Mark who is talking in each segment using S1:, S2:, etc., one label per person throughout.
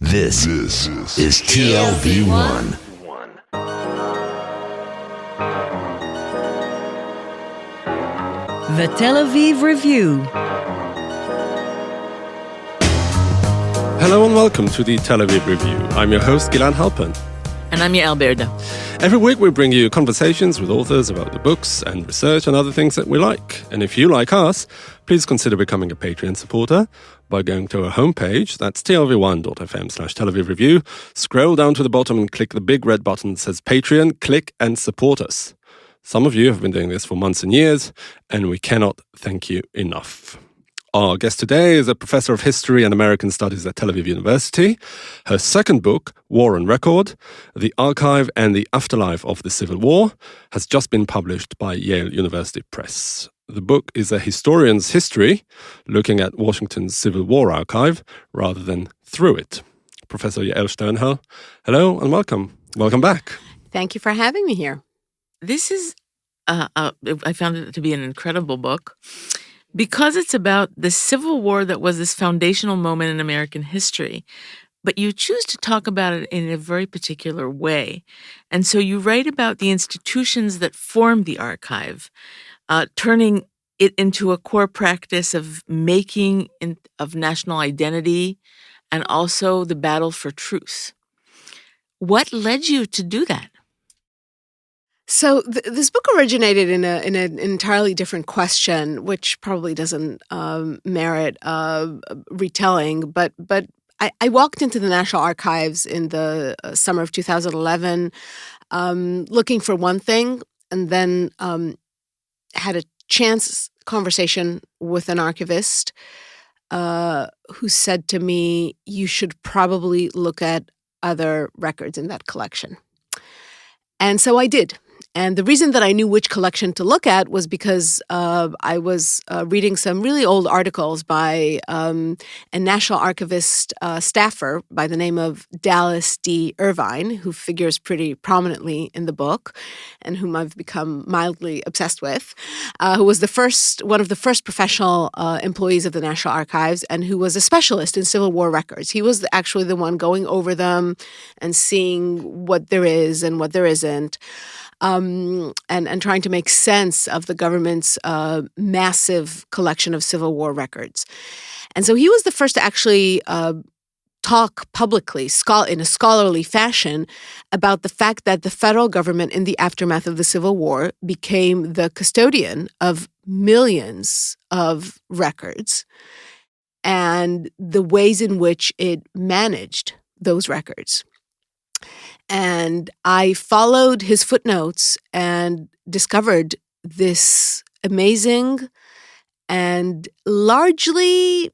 S1: This is TLV1.
S2: The Tel Aviv Review.
S3: Hello and welcome to the Tel Aviv Review. I'm your host, Gilad Halpern.
S4: And I'm Yael Berda.
S3: Every week we bring you conversations with authors about the books and research and other things that we like. And if you like us, please consider becoming a Patreon supporter by going to our homepage. That's tlv1.fm/Tel Aviv Review. Scroll down to the bottom and click the big red button that says Patreon. Click and support us. Some of you have been doing this for months and years, and we cannot thank you enough. Our guest today is a professor of history and American studies at Tel Aviv University. Her second book, War on Record, The Archive and the Afterlife of the Civil War, has just been published by Yale University Press. The book is a historian's history, looking at Washington's Civil War archive rather than through it. Professor Yael Sternhell, hello and welcome. Welcome back.
S5: Thank you for having me here.
S4: This is, I found it to be an incredible book because it's about the Civil War that was this foundational moment in American history. But you choose to talk about it in a very particular way. And so you write about the institutions that formed the archive, turning it into a core practice of making of national identity and also the battle for truth. What led you to do that?
S5: So this book originated in an entirely different question, which probably doesn't merit retelling. But I walked into the National Archives in the summer of 2011, looking for one thing, and then had a chance conversation with an archivist who said to me, "You should probably look at other records in that collection." And so I did. And the reason that I knew which collection to look at was because I was reading some really old articles by a National Archivist staffer by the name of Dallas D. Irvine, who figures pretty prominently in the book and whom I've become mildly obsessed with, who was one of the first professional employees of the National Archives and who was a specialist in Civil War records. He was actually the one going over them and seeing what there is and what there isn't. And trying to make sense of the government's massive collection of Civil War records. And so he was the first to actually talk publicly in a scholarly fashion about the fact that the federal government in the aftermath of the Civil War became the custodian of millions of records and the ways in which it managed those records. And I followed his footnotes and discovered this amazing and largely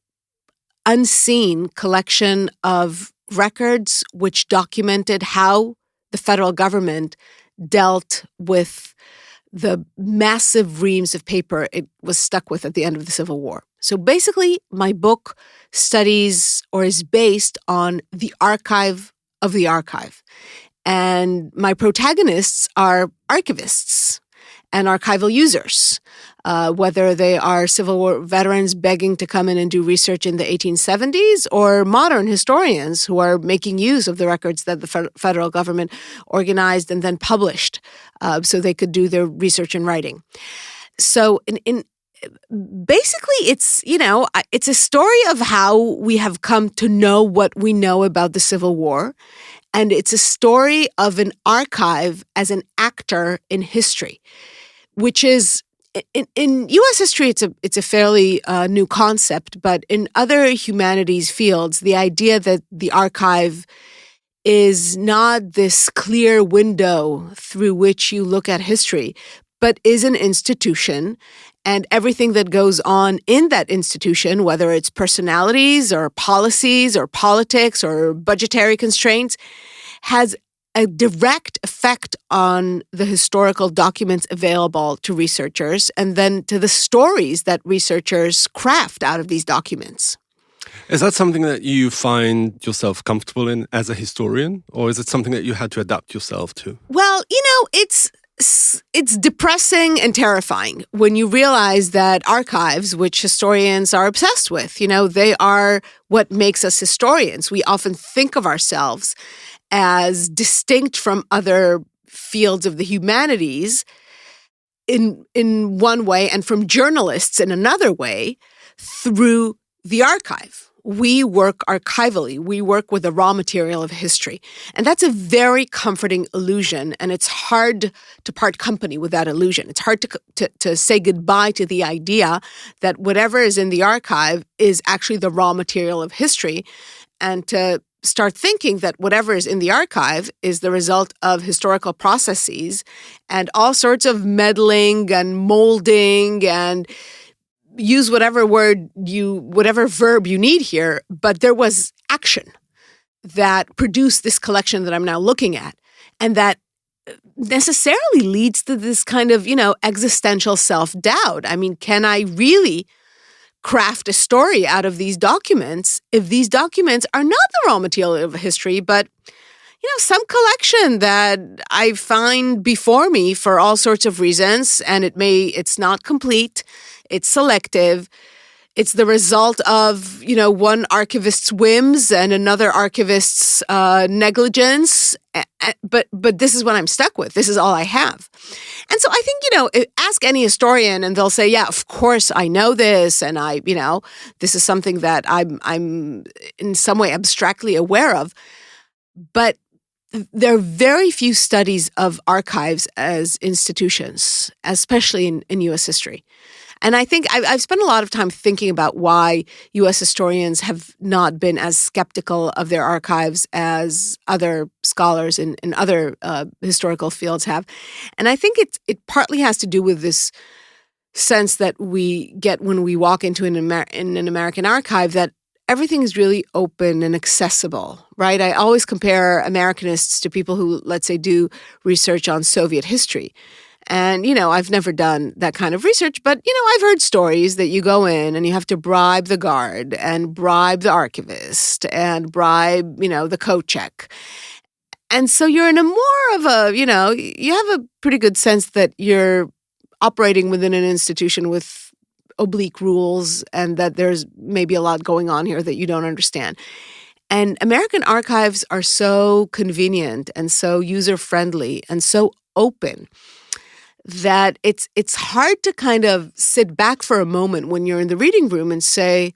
S5: unseen collection of records which documented how the federal government dealt with the massive reams of paper it was stuck with at the end of the Civil War. So basically, my book studies or is based on the archive of the archive. And my protagonists are archivists and archival users, whether they are Civil War veterans begging to come in and do research in the 1870s or modern historians who are making use of the records that the federal government organized and then published so they could do their research and writing. So basically, it's a story of how we have come to know what we know about the Civil War. And it's a story of an archive as an actor in history, which is, in U.S. history, it's a fairly new concept. But in other humanities fields, the idea that the archive is not this clear window through which you look at history, but is an institution. And everything that goes on in that institution, whether it's personalities or policies or politics or budgetary constraints, has a direct effect on the historical documents available to researchers and then to the stories that researchers craft out of these documents.
S3: Is that something that you find yourself comfortable in as a historian, or is it something that you had to adapt yourself to?
S5: Well, it's it's depressing and terrifying when you realize that archives, which historians are obsessed with, they are what makes us historians. We often think of ourselves as distinct from other fields of the humanities in one way and from journalists in another way through the archive. We work archivally. We work with the raw material of history. And that's a very comforting illusion, and it's hard to part company with that illusion. It's hard to say goodbye to the idea that whatever is in the archive is actually the raw material of history, and to start thinking that whatever is in the archive is the result of historical processes and all sorts of meddling and molding and use whatever verb you need here, but there was action that produced this collection that I'm now looking at, and that necessarily leads to this kind of, existential self-doubt. I mean, can I really craft a story out of these documents if these documents are not the raw material of history, but some collection that I find before me for all sorts of reasons, and it's not complete, it's selective, it's the result of, one archivist's whims and another archivist's negligence, but this is what I'm stuck with. This is all I have. And so I think, ask any historian and they'll say, yeah, of course I know this, and this is something that I'm in some way abstractly aware of, but there are very few studies of archives as institutions, especially in U.S. history. And I think I've spent a lot of time thinking about why U.S. historians have not been as skeptical of their archives as other scholars in other historical fields have. And I think it partly has to do with this sense that we get when we walk into an American archive that everything is really open and accessible, right? I always compare Americanists to people who, let's say, do research on Soviet history. And, I've never done that kind of research, but, I've heard stories that you go in and you have to bribe the guard and bribe the archivist and bribe, the coat check. And so you're in a more of a, you have a pretty good sense that you're operating within an institution with oblique rules and that there's maybe a lot going on here that you don't understand. And American archives are so convenient and so user-friendly and so open that it's hard to kind of sit back for a moment when you're in the reading room and say,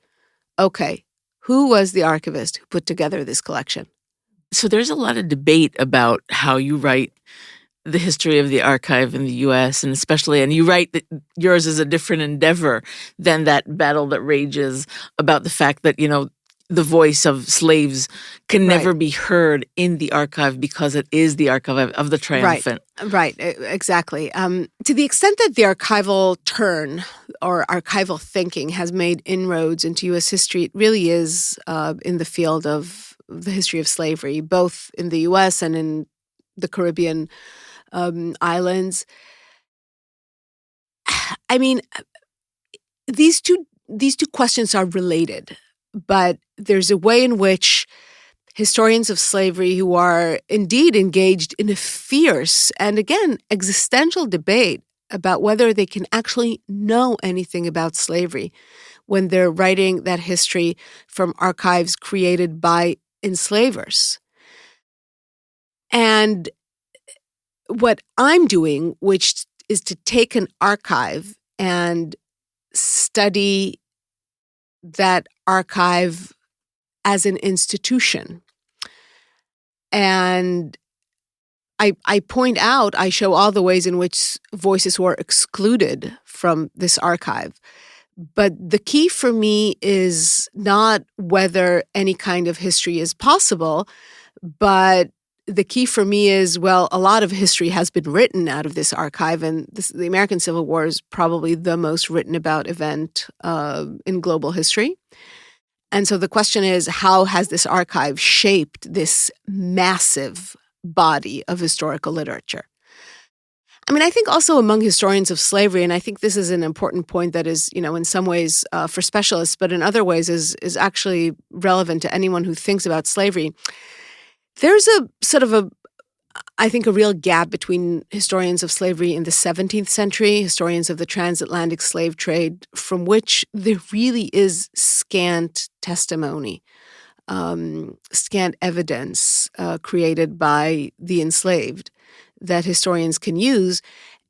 S5: okay, who was the archivist who put together this collection?
S4: So there's a lot of debate about how you write the history of the archive in the U.S. and you write that yours is a different endeavor than that battle that rages about the fact that, the voice of slaves can never be heard in the archive because it is the archive of the triumphant.
S5: Right, exactly. To the extent that the archival turn or archival thinking has made inroads into U.S. history, it really is in the field of the history of slavery, both in the U.S. and in the Caribbean islands. I mean, these two questions are related, but there's a way in which historians of slavery who are indeed engaged in a fierce and, again, existential debate about whether they can actually know anything about slavery when they're writing that history from archives created by enslavers. And what I'm doing, which is to take an archive and study that archive as an institution. And I point out, I show all the ways in which voices were excluded from this archive. But the key for me is not whether any kind of history is possible, but the key for me is, well, a lot of history has been written out of this archive, and the American Civil War is probably the most written about event in global history. And so the question is, how has this archive shaped this massive body of historical literature? I mean, I think also among historians of slavery, and I think this is an important point that is, in some ways for specialists, but in other ways is actually relevant to anyone who thinks about slavery. There's a sort of I think, a real gap between historians of slavery in the 17th century, historians of the transatlantic slave trade, from which there really is scant testimony, scant evidence created by the enslaved that historians can use,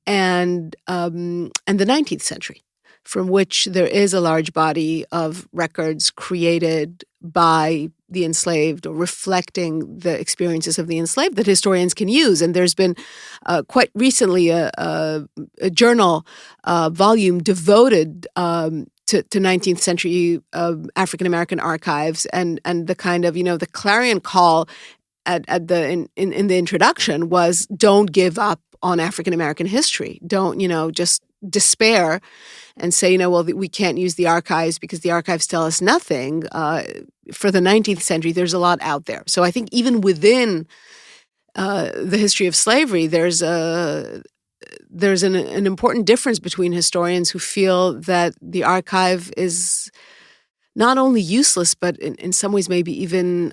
S5: and the 19th century, from which there is a large body of records created by the enslaved or reflecting the experiences of the enslaved that historians can use. And there's been quite recently a journal volume devoted to 19th century African-American archives, and the kind of, the clarion call in the introduction was, don't give up on African-American history. Don't, just despair and say, well, we can't use the archives because the archives tell us nothing. For the 19th century, there's a lot out there. So I think even within the history of slavery, there's an important difference between historians who feel that the archive is not only useless, but in some ways maybe even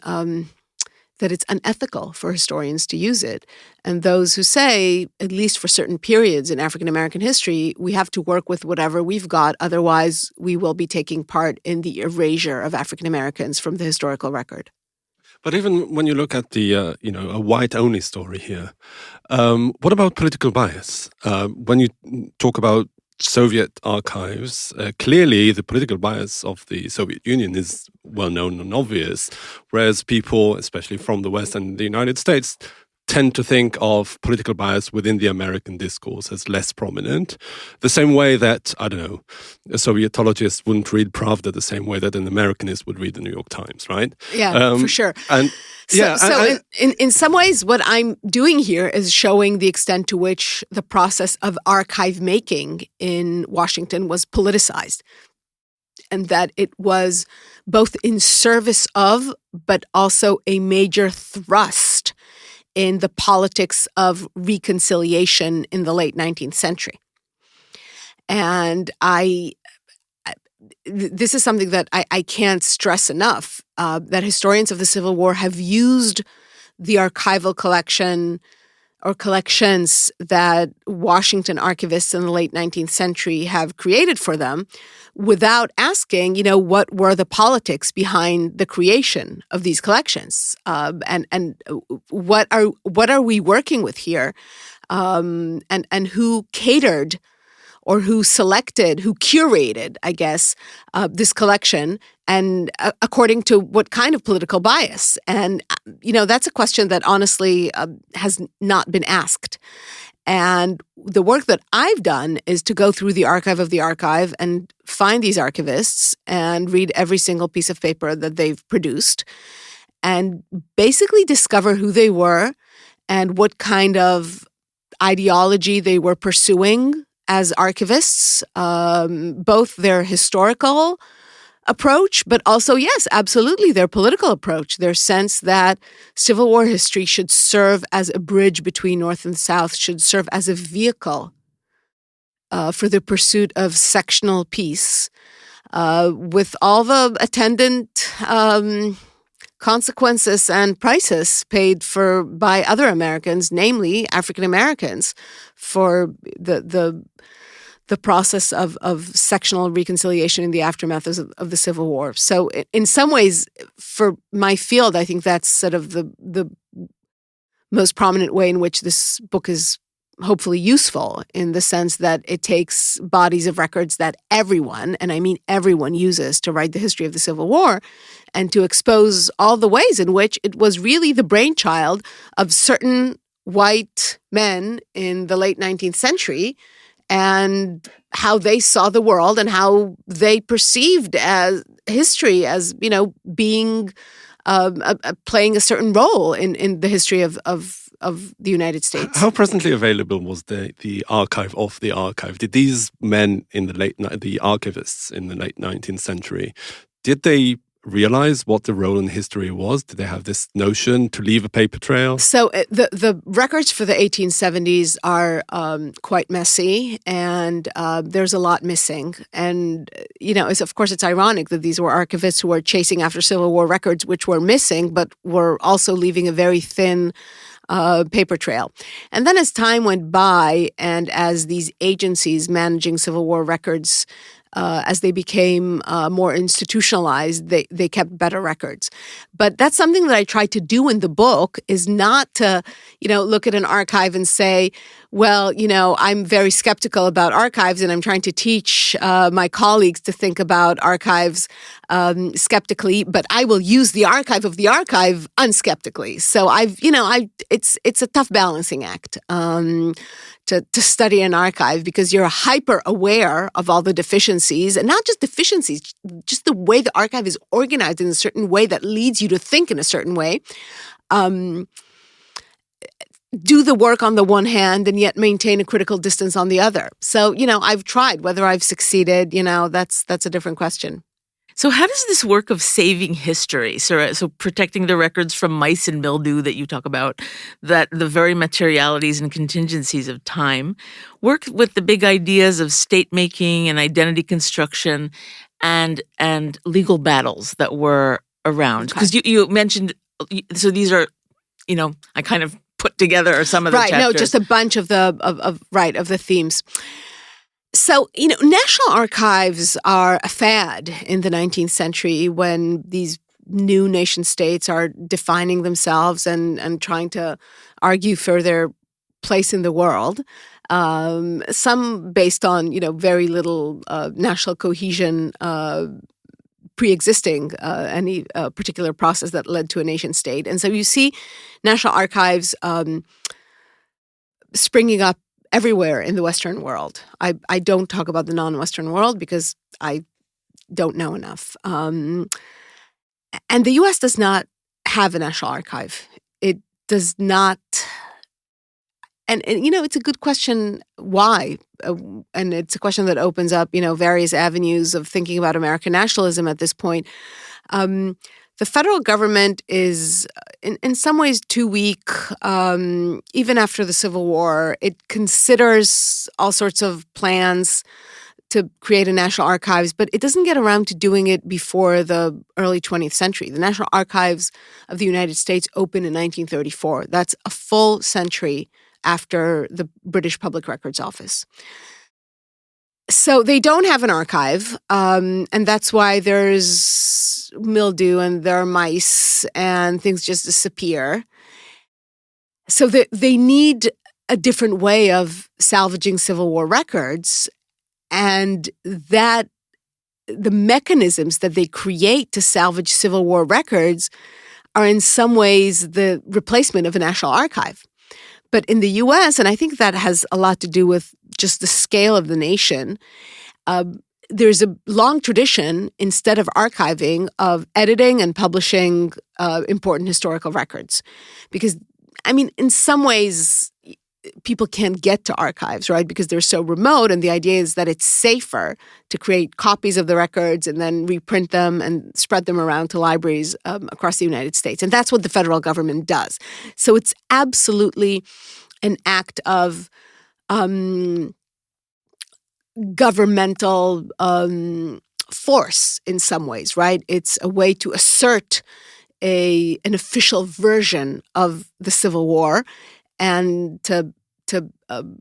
S5: that it's unethical for historians to use it, and those who say, at least for certain periods in African-American history, we have to work with whatever we've got, otherwise we will be taking part in the erasure of African-Americans from the historical record.
S3: But even when you look at the, a white-only story here, what about political bias? When you talk about Soviet archives, clearly the political bias of the Soviet Union is well known and obvious, whereas people, especially from the West and the United States, tend to think of political bias within the American discourse as less prominent. The same way that, I don't know, a Sovietologist wouldn't read Pravda the same way that an Americanist would read the New York Times, right?
S5: Yeah, for sure.
S3: And
S5: in some ways, what I'm doing here is showing the extent to which the process of archive making in Washington was politicized, and that it was both in service of, but also a major thrust in the politics of reconciliation in the late 19th century. And this is something that I can't stress enough, that historians of the Civil War have used the archival collection or collections that Washington archivists in the late 19th century have created for them without asking, what were the politics behind the creation of these collections, and what are we working with here, and who catered or who selected, who curated, I guess, this collection, and according to what kind of political bias. And, that's a question that honestly has not been asked. And the work that I've done is to go through the archive of the archive and find these archivists and read every single piece of paper that they've produced and basically discover who they were and what kind of ideology they were pursuing as archivists, both their historical approach, but also, yes, absolutely, their political approach, their sense that Civil War history should serve as a bridge between North and South, should serve as a vehicle for the pursuit of sectional peace, with all the attendant consequences and prices paid for by other Americans, namely African Americans, for the process of sectional reconciliation in the aftermath of the Civil War. So in some ways, for my field, I think that's sort of the most prominent way in which this book is hopefully useful, in the sense that it takes bodies of records that everyone, and I mean everyone, uses to write the history of the Civil War, and to expose all the ways in which it was really the brainchild of certain white men in the late 19th century, and how they saw the world and how they perceived as history as, being playing a certain role in the history of the United States.
S3: How presently available was the archive of the archive? Did these men in the archivists in the late 19th century, did they realize what the role in history was? Did they have this notion to leave a paper trail?
S5: So the records for the 1870s are quite messy, and there's a lot missing. And, of course, it's ironic that these were archivists who were chasing after Civil War records, which were missing, but were also leaving a very thin paper trail. And then as time went by and as these agencies managing Civil War records, as they became more institutionalized, they kept better records. But that's something that I tried to do in the book, is not to, look at an archive and say, well, I'm very skeptical about archives and I'm trying to teach my colleagues to think about archives skeptically, but I will use the archive of the archive unskeptically. So it's a tough balancing act. To study an archive, because you're hyper aware of all the deficiencies, and not just deficiencies, just the way the archive is organized in a certain way that leads you to think in a certain way. Do the work on the one hand and yet maintain a critical distance on the other. So, I've tried. Whether I've succeeded, that's a different question.
S4: So how does this work of saving history, so protecting the records from mice and mildew that you talk about, that the very materialities and contingencies of time, work with the big ideas of state making and identity construction and legal battles that were around? Because you mentioned, so these are, I kind of put together some of the chapters.
S5: Right, no, just a bunch of the themes. So, national archives are a fad in the 19th century when these new nation states are defining themselves and trying to argue for their place in the world. Some based on, very little national cohesion pre-existing any particular process that led to a nation state. And so you see national archives springing up everywhere in the Western world. I don't talk about the non-Western world because I don't know enough. And the U.S. does not have a national archive. It does not. And it's a good question why. And it's a question that opens up, various avenues of thinking about American nationalism at this point. The federal government is, in some ways, too weak. Even after the Civil War, it considers all sorts of plans to create a national archives, but it doesn't get around to doing it before the early 20th century. The National Archives of the United States opened in 1934. That's a full century after the British Public Records Office. So they don't have an archive, and that's why there's mildew and there are mice and things just disappear. So they need a different way of salvaging Civil War records, and that the mechanisms that they create to salvage Civil War records are in some ways the replacement of a national archive. But in the U.S., and I think that has a lot to do with just the scale of the nation, there's a long tradition, instead of archiving, of editing and publishing important historical records. Because, in some ways, people can't get to archives, right? Because they're so remote, and the idea is that it's safer to create copies of the records and then reprint them and spread them around to libraries across the United States. And that's what the federal government does. So it's absolutely an act of governmental force in some ways, right? It's a way to assert an official version of the Civil War and to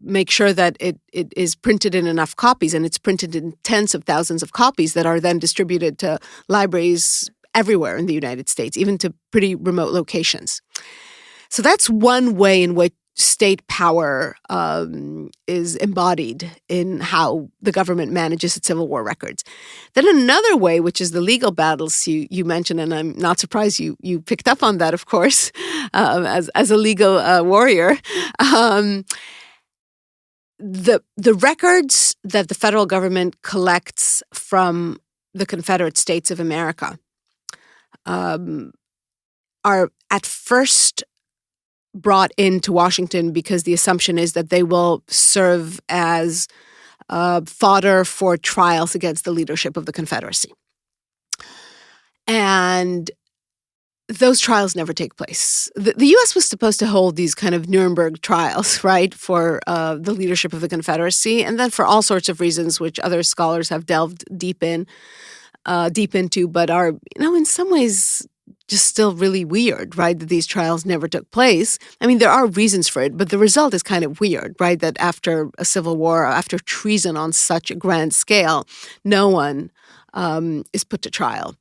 S5: make sure that it is printed in enough copies, and it's printed in tens of thousands of copies that are then distributed to libraries everywhere in the United States, even to pretty remote locations. So that's one way in which state power is embodied in how the government manages its Civil War records. Then another way, which is the legal battles you mentioned, and I'm not surprised you picked up on that, of course, as a legal warrior. The records that the federal government collects from the Confederate States of America are at first brought into Washington because the assumption is that they will serve as fodder for trials against the leadership of the Confederacy. And those trials never take place. The U.S. was supposed to hold these kind of Nuremberg trials, right, for the leadership of the Confederacy, and then for all sorts of reasons, which other scholars have delved deep into, but are, in some ways just still really weird, right? That these trials never took place. I mean, there are reasons for it, but the result is kind of weird, right? That after a civil war, after treason on such a grand scale, no one is put to trial,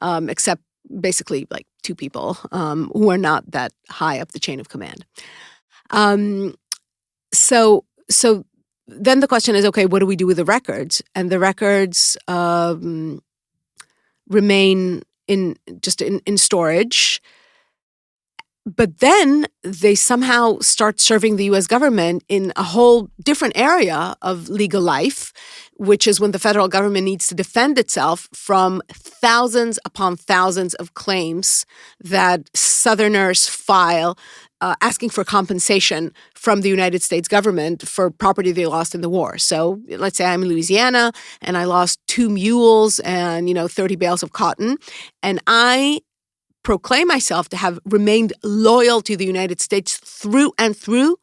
S5: except basically like two people who are not that high up the chain of command. So then the question is, okay, what do we do with the records? And the records remain in storage. But then they somehow start serving the U.S. government in a whole different area of legal life, which is when the federal government needs to defend itself from thousands upon thousands of claims that Southerners file asking for compensation from the United States government for property they lost in the war. So let's say I'm in Louisiana and I lost 2 mules and 30 bales of cotton, and I proclaim myself to have remained loyal to the United States through and through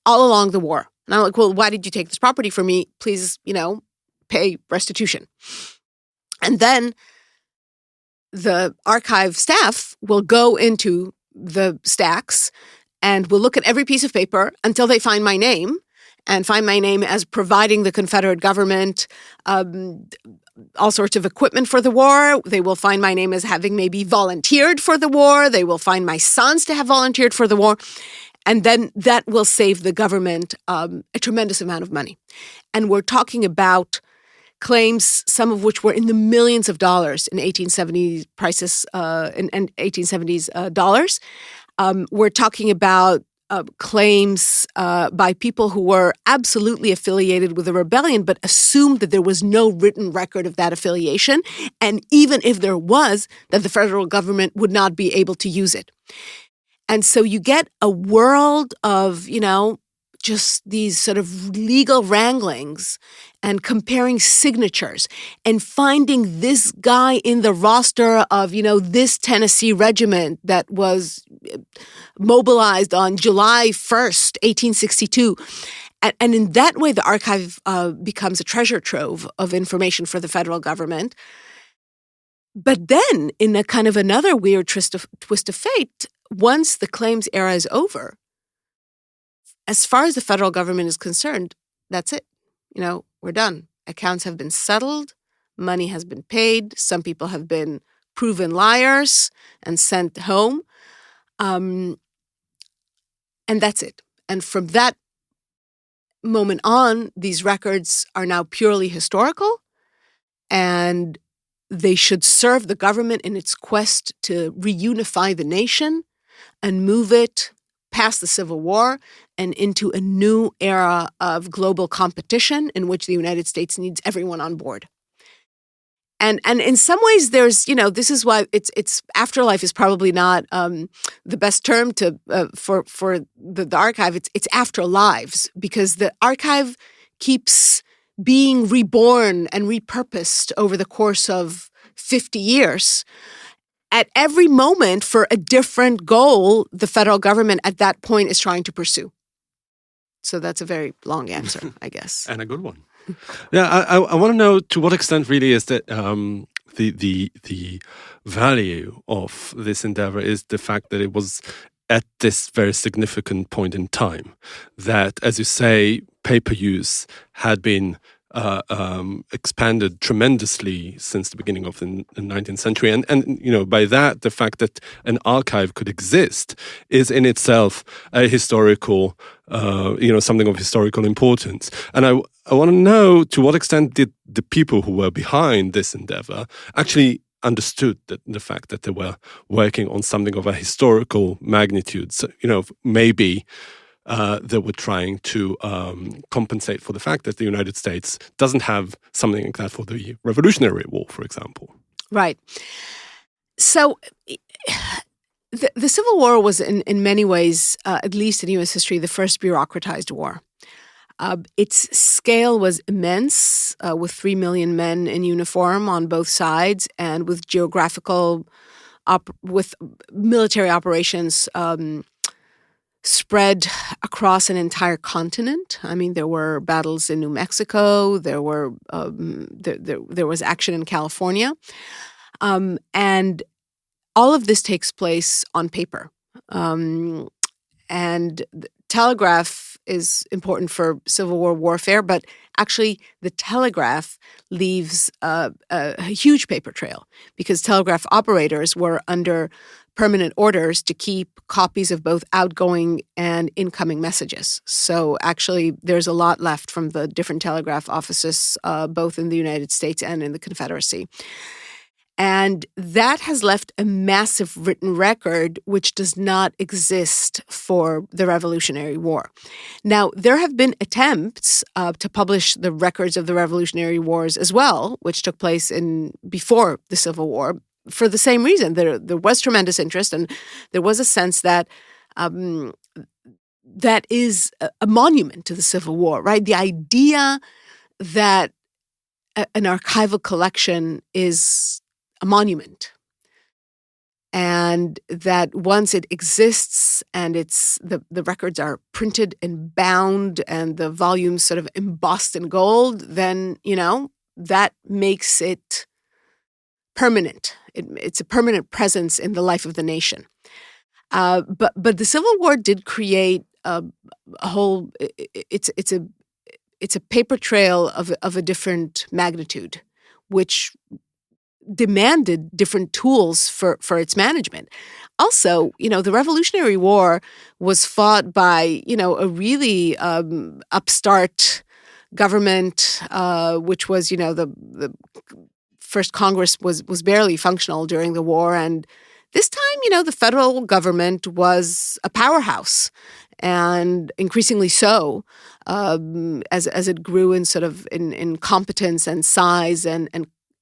S5: all along the war. And I'm like, well, why did you take this property from me? Please, pay restitution. And then the archive staff will go into the stacks and will look at every piece of paper until they find my name, and find my name as providing the Confederate government all sorts of equipment for the war. They will find my name as having maybe volunteered for the war. They will find my sons to have volunteered for the war. And then that will save the government a tremendous amount of money. And we're talking about claims, some of which were in the millions of dollars in 1870s prices and 1870s dollars. We're talking about claims by people who were absolutely affiliated with the rebellion, but assumed that there was no written record of that affiliation. And even if there was, that the federal government would not be able to use it. And so you get a world of, just these sort of legal wranglings and comparing signatures and finding this guy in the roster of, this Tennessee regiment that was mobilized on July 1st, 1862. And in that way, the archive becomes a treasure trove of information for the federal government. But then, in a kind of another weird twist of fate, once the claims era is over, as far as the federal government is concerned, that's it. We're done. Accounts have been settled. Money has been paid. Some people have been proven liars and sent home. And that's it. And from that moment on, these records are now purely historical, and they should serve the government in its quest to reunify the nation and move it past the Civil War and into a new era of global competition in which the United States needs everyone on board. And in some ways, there's, this is why it's afterlife is probably not the best term to for the archive. It's afterlives, because the archive keeps being reborn and repurposed over the course of 50 years. At every moment for a different goal the federal government at that point is trying to pursue. So that's a very long answer, I guess.
S3: And a good one. Yeah, I want to know, to what extent really is that the value of this endeavor is the fact that it was at this very significant point in time that, as you say, paper use had been expanded tremendously since the beginning of the 19th century. And by that, the fact that an archive could exist is in itself a historical, something of historical importance. And I want to know, to what extent did the people who were behind this endeavor actually understood the fact that they were working on something of a historical magnitude. So, maybe they were trying to compensate for the fact that the United States doesn't have something like that for the Revolutionary War, for example.
S5: Right. So the Civil War was, in many ways, at least in U.S. history, the first bureaucratized war. Its scale was immense, with 3 million men in uniform on both sides, and with with military operations spread across an entire continent. I mean, there were battles in New Mexico. There was action in California, and all of this takes place on paper. And the telegraph is important for Civil War warfare, but actually the telegraph leaves a huge paper trail because telegraph operators were under permanent orders to keep copies of both outgoing and incoming messages. So actually there's a lot left from the different telegraph offices, both in the United States and in the Confederacy. And that has left a massive written record which does not exist for the Revolutionary War. Now, there have been attempts to publish the records of the Revolutionary Wars as well, which took place before the Civil War, for the same reason. There was tremendous interest, and there was a sense that that is a monument to the Civil War, right? The idea that an archival collection is a monument, and that once it exists and the records are printed and bound and the volumes sort of embossed in gold, then that makes it permanent. It's a permanent presence in the life of the nation. But the Civil War did create a whole. It's a paper trail of a different magnitude, which demanded different tools for its management. Also, the Revolutionary War was fought by, a really upstart government, which was, the first Congress was barely functional during the war. And this time, the federal government was a powerhouse, and increasingly so, as it grew in sort of in competence and size and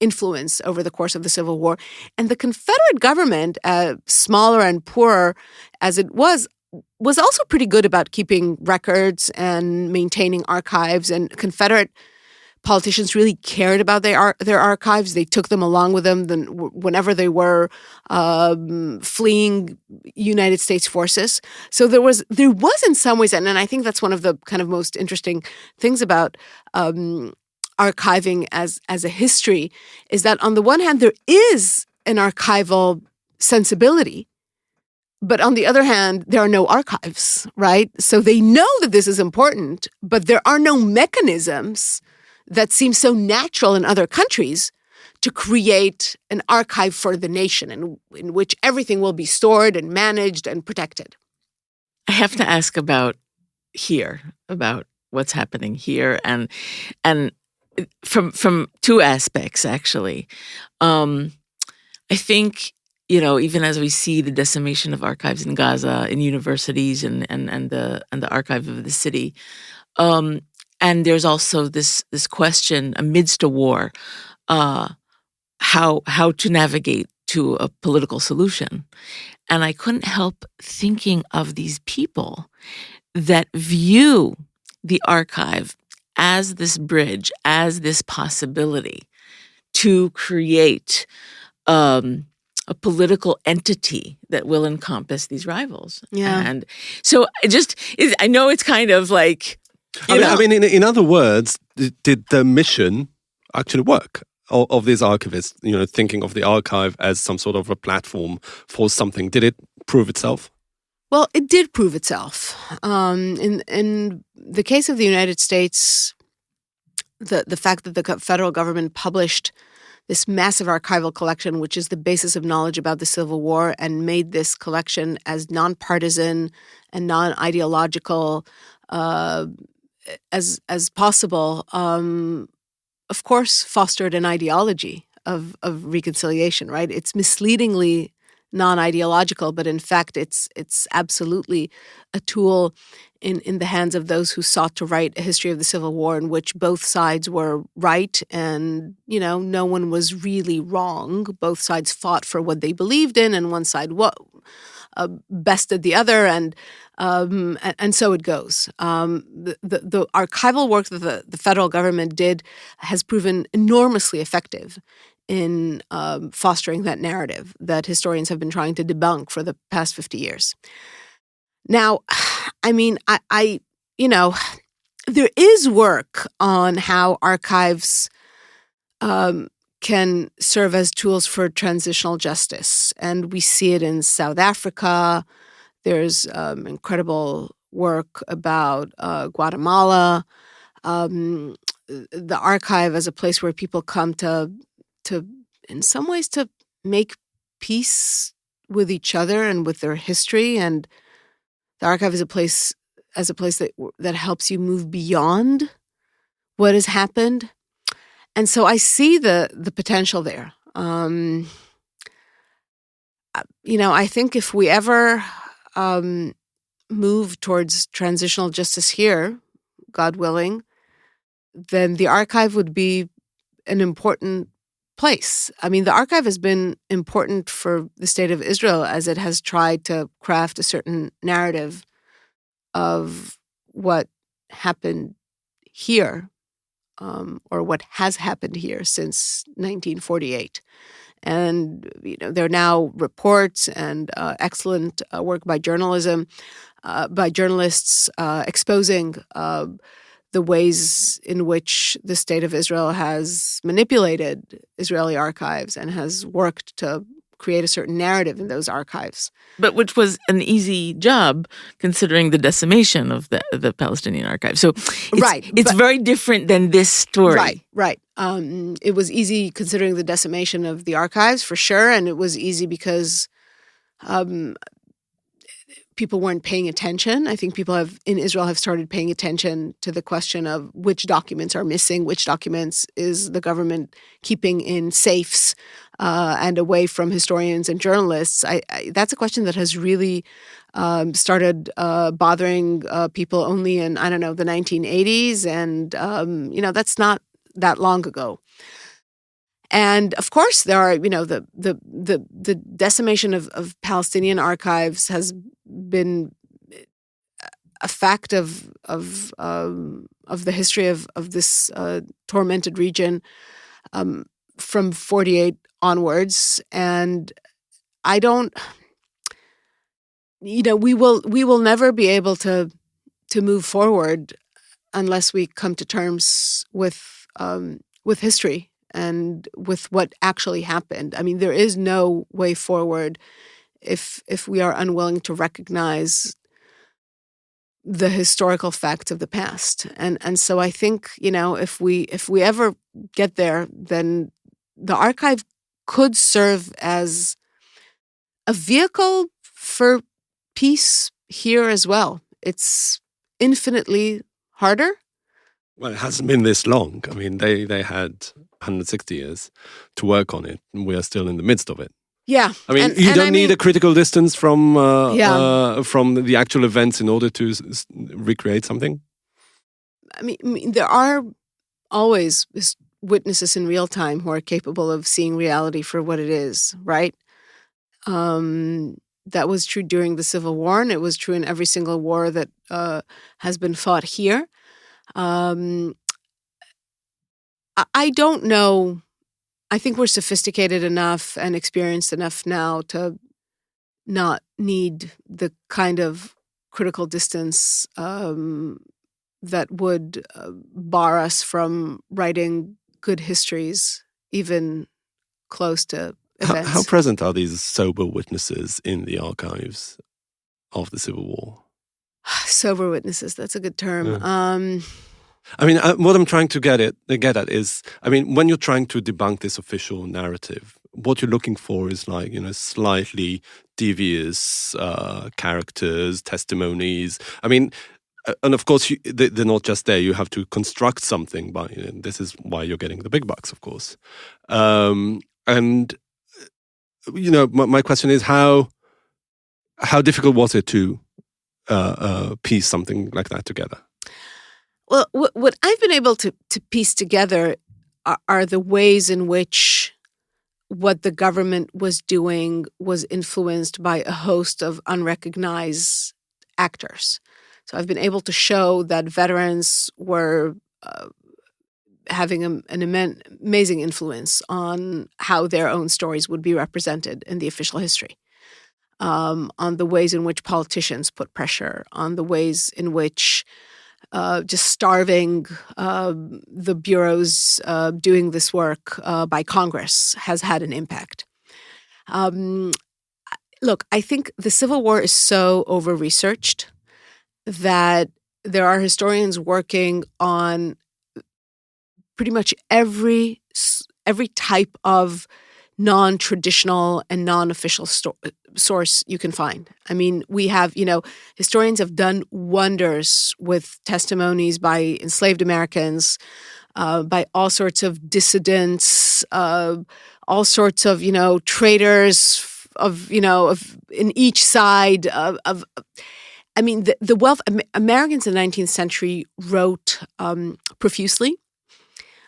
S5: influence over the course of the Civil War. And the Confederate government, smaller and poorer as it was also pretty good about keeping records and maintaining archives. And Confederate politicians really cared about their archives. They took them along with them whenever they were fleeing United States forces. So there was in some ways, and I think that's one of the kind of most interesting things about archiving as a history, is that on the one hand, there is an archival sensibility, but on the other hand, there are no archives, right? So they know that this is important, but there are no mechanisms that seem so natural in other countries to create an archive for the nation in which everything will be stored and managed and protected.
S4: I have to ask about what's happening here, and from two aspects, actually. I think, even as we see the decimation of archives in Gaza, in universities and the archive of the city, and there's also this question amidst a war, how to navigate to a political solution. And I couldn't help thinking of these people that view the archive as this bridge, as this possibility to create a political entity that will encompass these rivals.
S5: Yeah.
S4: And so I know it's kind of like,
S3: I mean, in other words, did the mission actually work of these archivists, thinking of the archive as some sort of a platform for something? Did it prove itself?
S5: Well, it did prove itself. In the case of the United States, the fact that the federal government published this massive archival collection, which is the basis of knowledge about the Civil War, and made this collection as nonpartisan and non-ideological as possible, of course, fostered an ideology of reconciliation. Right? It's misleadingly non-ideological, but in fact, it's absolutely a tool in the hands of those who sought to write a history of the Civil War in which both sides were right and, no one was really wrong. Both sides fought for what they believed in, and one side bested the other, and so it goes. The archival work that the federal government did has proven enormously effective in fostering that narrative that historians have been trying to debunk for the past 50 years. Now, I mean, there is work on how archives can serve as tools for transitional justice. And we see it in South Africa. There's incredible work about Guatemala. The archive as a place where people come to, in some ways, to make peace with each other and with their history. And the archive is a place that helps you move beyond what has happened. And so I see the potential there. I think if we ever move towards transitional justice here, God willing, then the archive would be an important place. I mean, the archive has been important for the state of Israel as it has tried to craft a certain narrative of what happened here, or what has happened here since 1948. And there are now reports and excellent work by journalists exposing the ways in which the state of Israel has manipulated Israeli archives and has worked to create a certain narrative in those archives.
S4: But which was an easy job considering the decimation of the Palestinian archive. So it's very different than this story.
S5: Right. It was easy considering the decimation of the archives, for sure, and it was easy because people weren't paying attention. I think people in Israel have started paying attention to the question of which documents are missing, which documents is the government keeping in safes and away from historians and journalists. That's a question that has really started bothering people only in, the 1980s. And, that's not that long ago. And of course, there are, the decimation of Palestinian archives has been a fact of the history of this tormented region from 48 onwards. And I don't, we will never be able to move forward unless we come to terms with history and with what actually happened. I mean, there is no way forward if we are unwilling to recognize the historical facts of the past. And so I think, if we ever get there, then the archive could serve as a vehicle for peace here as well. It's infinitely harder.
S3: Well, it hasn't been this long. I mean, they had 160 years to work on it, and we are still in the midst of it.
S5: Yeah.
S3: I mean, you don't need a critical distance from the actual events in order to recreate something?
S5: I mean, there are always witnesses in real time who are capable of seeing reality for what it is, right? That was true during the Civil War, and it was true in every single war that has been fought here. I don't know. I think we're sophisticated enough and experienced enough now to not need the kind of critical distance that would bar us from writing good histories, even close to events.
S3: How present are these sober witnesses in the archives of the Civil War?
S5: Sober witnesses, that's a good term.
S3: Yeah. I mean, what I'm trying to get at is, I mean, when you're trying to debunk this official narrative, what you're looking for is slightly devious characters, testimonies. I mean, and of course, they're not just there. You have to construct something this is why you're getting the big bucks, of course. My question is how difficult was it to piece something like that together?
S5: Well, what I've been able to piece together are the ways in which what the government was doing was influenced by a host of unrecognized actors. So I've been able to show that veterans were having an amazing influence on how their own stories would be represented in the official history, on the ways in which politicians put pressure, on the ways in which just starving the bureaus doing this work by Congress has had an impact. Look, I think the Civil War is so over-researched that there are historians working on pretty much every type of non-traditional and non-official source you can find. I mean, we have, historians have done wonders with testimonies by enslaved Americans, by all sorts of dissidents, all sorts of, traitors of in each side of I mean, the wealth. Americans in the 19th century wrote profusely,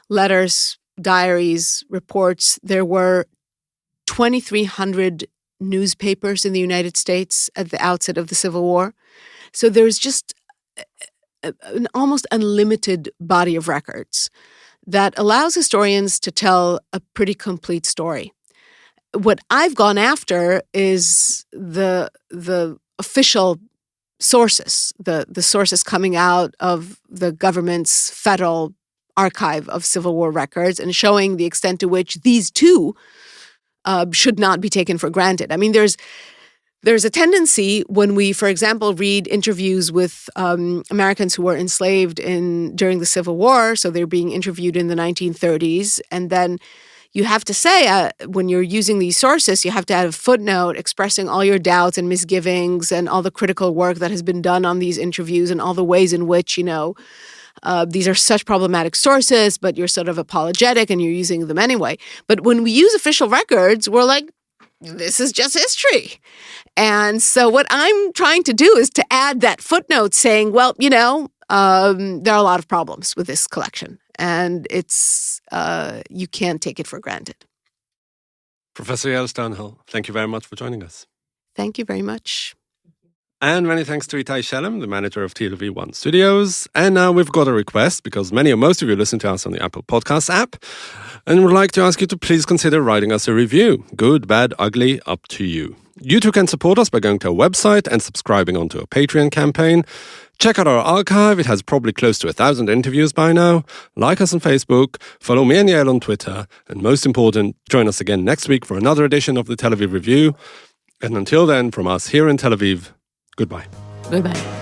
S5: letters, diaries, reports. There were 2,300 newspapers in the United States at the outset of the Civil War. So there's just an almost unlimited body of records that allows historians to tell a pretty complete story. What I've gone after is the official sources, the sources coming out of the government's federal archive of Civil War records, and showing the extent to which these too should not be taken for granted. I mean, there's a tendency when we, for example, read interviews with Americans who were enslaved during the Civil War, so they're being interviewed in the 1930s, and then you have to say, when you're using these sources, you have to add a footnote expressing all your doubts and misgivings and all the critical work that has been done on these interviews and all the ways in which, these are such problematic sources, but you're sort of apologetic and you're using them anyway. But when we use official records, we're like, this is just history. And so what I'm trying to do is to add that footnote saying, well, there are a lot of problems with this collection. And it's you can't take it for granted.
S3: Professor Yael Sternhell, thank you very much for joining us.
S5: Thank you very much.
S3: And many thanks to Itai Shelem, the manager of TLV1 Studios. And now we've got a request, because most of you listen to us on the Apple Podcasts app, and would like to ask you to please consider writing us a review. Good, bad, ugly, up to you. You too can support us by going to our website and subscribing onto our Patreon campaign. Check out our archive. It has probably close to 1,000 interviews by now. Like us on Facebook, follow me and Yael on Twitter, and most important, join us again next week for another edition of the Tel Aviv Review. And until then, from us here in Tel Aviv, goodbye.
S4: Goodbye.